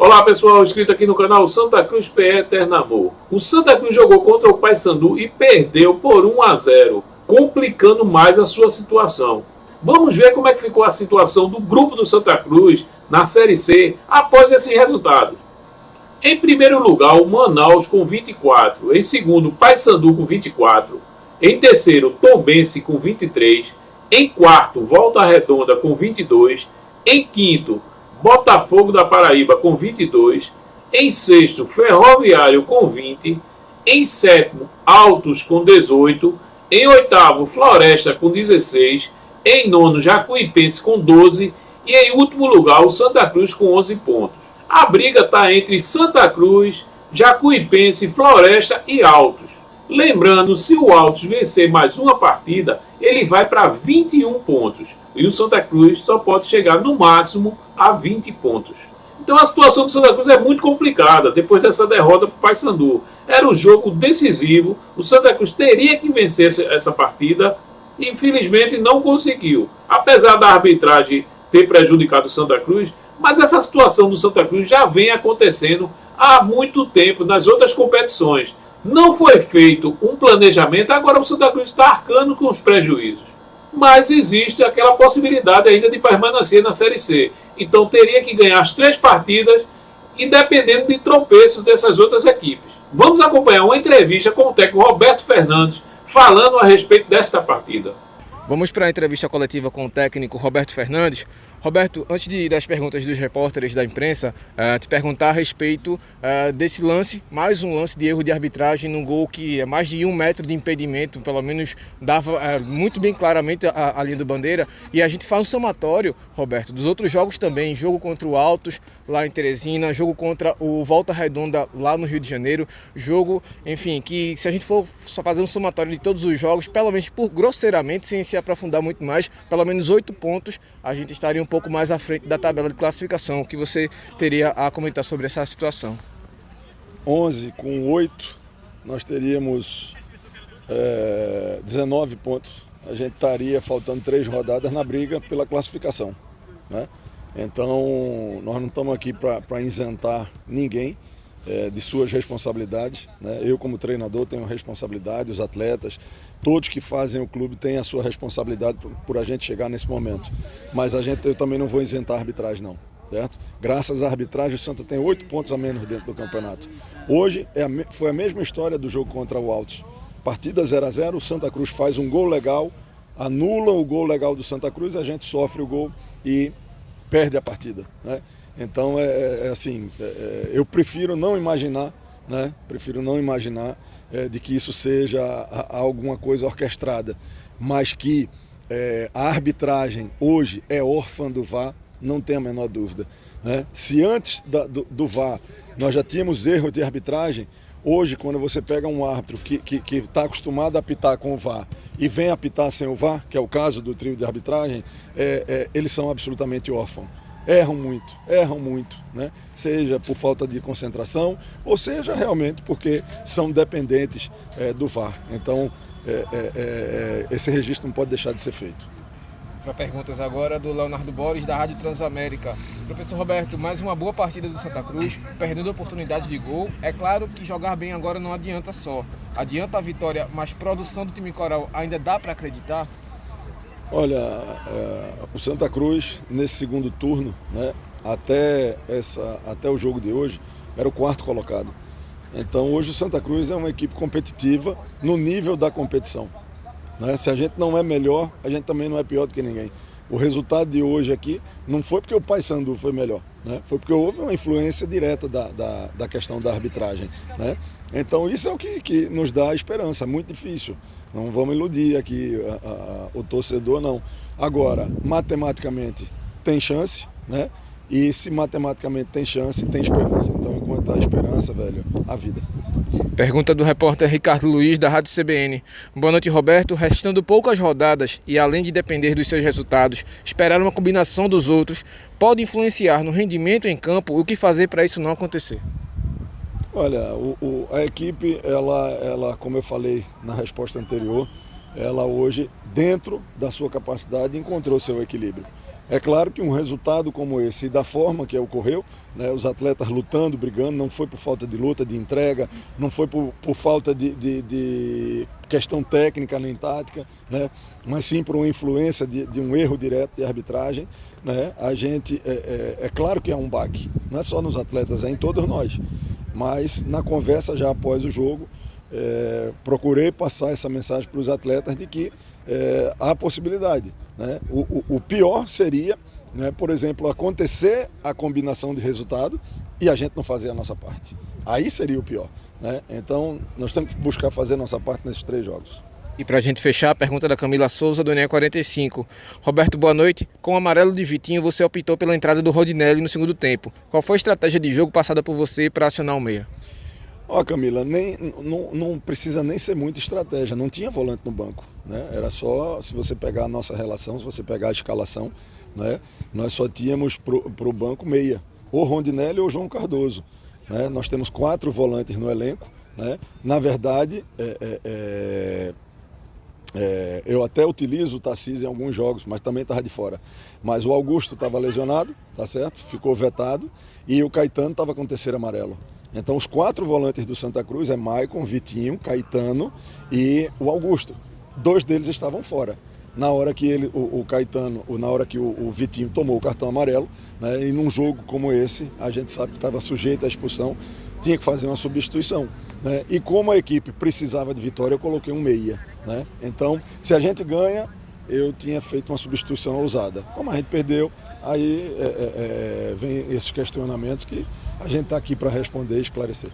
Olá pessoal, inscrito aqui no canal Santa Cruz PE Eterno Amor. O Santa Cruz jogou contra o Paysandu e perdeu por 1-0, complicando mais a sua situação. Vamos ver como é que ficou a situação do grupo do Santa Cruz na Série C após esse resultado. Em primeiro lugar, o Manaus com 24, em segundo, o Paysandu com 24, em terceiro, Tombense com 23, em quarto, Volta Redonda com 22, em quinto, Botafogo da Paraíba com 22, em sexto, Ferroviário com 20, em sétimo, Altos com 18, em oitavo, Floresta com 16, em nono, Jacuipense com 12 e em último lugar, o Santa Cruz com 11 pontos. A briga está entre Santa Cruz, Jacuipense, Floresta e Altos. Lembrando, se o Altos vencer mais uma partida, ele vai para 21 pontos. E o Santa Cruz só pode chegar no máximo a 20 pontos. Então a situação do Santa Cruz é muito complicada depois dessa derrota para o Paysandu. Era um jogo decisivo, o Santa Cruz teria que vencer essa partida e infelizmente não conseguiu. Apesar da arbitragem ter prejudicado o Santa Cruz, mas essa situação do Santa Cruz já vem acontecendo há muito tempo nas outras competições. Não foi feito um planejamento, agora o Santa Cruz está arcando com os prejuízos. Mas existe aquela possibilidade ainda de permanecer na Série C. Então teria que ganhar as 3 partidas, independente de tropeços dessas outras equipes. Vamos acompanhar uma entrevista com o técnico Roberto Fernandes, falando a respeito desta partida. Vamos para a entrevista coletiva com o técnico Roberto Fernandes. Roberto, antes das perguntas dos repórteres da imprensa, te perguntar a respeito desse lance, mais um lance de erro de arbitragem num gol que é mais de 1 metro de impedimento, pelo menos dava muito bem claramente a linha do bandeira. E a gente faz um somatório, Roberto, dos outros jogos também, jogo contra o Altos lá em Teresina, jogo contra o Volta Redonda lá no Rio de Janeiro, jogo, enfim, que se a gente for só fazer um somatório de todos os jogos, pelo menos grosseiramente, sem se aprofundar muito mais, pelo menos 8 pontos, a gente estaria um pouco mais à frente da tabela de classificação. O que você teria a comentar sobre essa situação? 11 com 8, nós teríamos 19 pontos. A gente estaria faltando 3 rodadas na briga pela classificação, né? Então, nós não estamos aqui para isentar ninguém de suas responsabilidades, né? Eu, como treinador, tenho responsabilidade, os atletas, todos que fazem o clube têm a sua responsabilidade por a gente chegar nesse momento. Mas eu também não vou isentar a arbitragem, não, certo? Graças à arbitragem, o Santa tem 8 pontos a menos dentro do campeonato. Hoje foi a mesma história do jogo contra o Altos. Partida 0-0, o Santa Cruz faz um gol legal, anula o gol legal do Santa Cruz, a gente sofre o gol e perde a partida, né? Então, eu prefiro não imaginar, né? De que isso seja alguma coisa orquestrada, mas que a arbitragem hoje é órfã do VAR, não tem a menor dúvida, né? Se antes do VAR nós já tínhamos erro de arbitragem, hoje, quando você pega um árbitro que está acostumado a apitar com o VAR e vem apitar sem o VAR, que é o caso do trio de arbitragem, eles são absolutamente órfãos. Erram muito, né? Seja por falta de concentração, ou seja realmente porque são dependentes do VAR. Então, esse registro não pode deixar de ser feito. Para perguntas agora do Leonardo Borges, da Rádio Transamérica. Professor Roberto, mais uma boa partida do Santa Cruz, perdendo oportunidades de gol. É claro que jogar bem agora não adianta só. Adianta a vitória, mas produção do time coral ainda dá para acreditar? Olha, o Santa Cruz, nesse segundo turno, né, até o jogo de hoje, era o 4º colocado. Então, hoje o Santa Cruz é uma equipe competitiva no nível da competição, né? Se a gente não é melhor, a gente também não é pior do que ninguém. O resultado de hoje aqui não foi porque o Paysandu foi melhor, né? Foi porque houve uma influência direta da questão da arbitragem, né? Então isso é o que nos dá esperança, muito difícil. Não vamos iludir aqui o torcedor, não. Agora, matematicamente tem chance, né? E se matematicamente tem chance, tem esperança. Então, enquanto há esperança, velho, a vida. Pergunta do repórter Ricardo Luiz, da Rádio CBN. Boa noite, Roberto. Restando poucas rodadas e além de depender dos seus resultados, esperar uma combinação dos outros pode influenciar no rendimento em campo. O que fazer para isso não acontecer? Olha, a equipe, ela, como eu falei na resposta anterior, ela hoje, dentro da sua capacidade, encontrou seu equilíbrio. É claro que um resultado como esse, e da forma que ocorreu, né, os atletas lutando, brigando, não foi por falta de luta, de entrega, não foi por falta de questão técnica nem tática, né, mas sim por uma influência de um erro direto de arbitragem. Né, a gente, é claro que é um baque, não é só nos atletas, é em todos nós. Mas na conversa já após o jogo, procurei passar essa mensagem para os atletas de que há possibilidade. Né? O pior seria, né, por exemplo, acontecer a combinação de resultado e a gente não fazer a nossa parte. Aí seria o pior. Né? Então, nós temos que buscar fazer a nossa parte nesses 3 jogos. E para a gente fechar, a pergunta da Camila Souza, do ENE 45. Roberto, boa noite. Com o amarelo de Vitinho, você optou pela entrada do Rodinelli no segundo tempo. Qual foi a estratégia de jogo passada por você para acionar o meia? Camila, não precisa nem ser muita estratégia, não tinha volante no banco. Né? Era só, se você pegar a nossa relação, se você pegar a escalação, né? Nós só tínhamos para o banco meia, ou Rondinelli ou João Cardoso. Né? Nós temos 4 volantes no elenco. Né? Na verdade, eu até utilizo o Tarcísio em alguns jogos, mas também estava de fora. Mas o Augusto estava lesionado, tá certo? Ficou vetado, e o Caetano estava com o 3º amarelo. Então os 4 volantes do Santa Cruz é Maicon, Vitinho, Caetano e o Augusto. 2 deles estavam fora. Na hora que o Caetano, na hora que o Vitinho tomou o cartão amarelo, né, e num jogo como esse, a gente sabe que estava sujeito à expulsão, tinha que fazer uma substituição. Né? E como a equipe precisava de vitória, eu coloquei um meia. Né? Então, se a gente ganha, eu tinha feito uma substituição ousada. Como a gente perdeu, aí vem esses questionamentos que a gente está aqui para responder e esclarecer.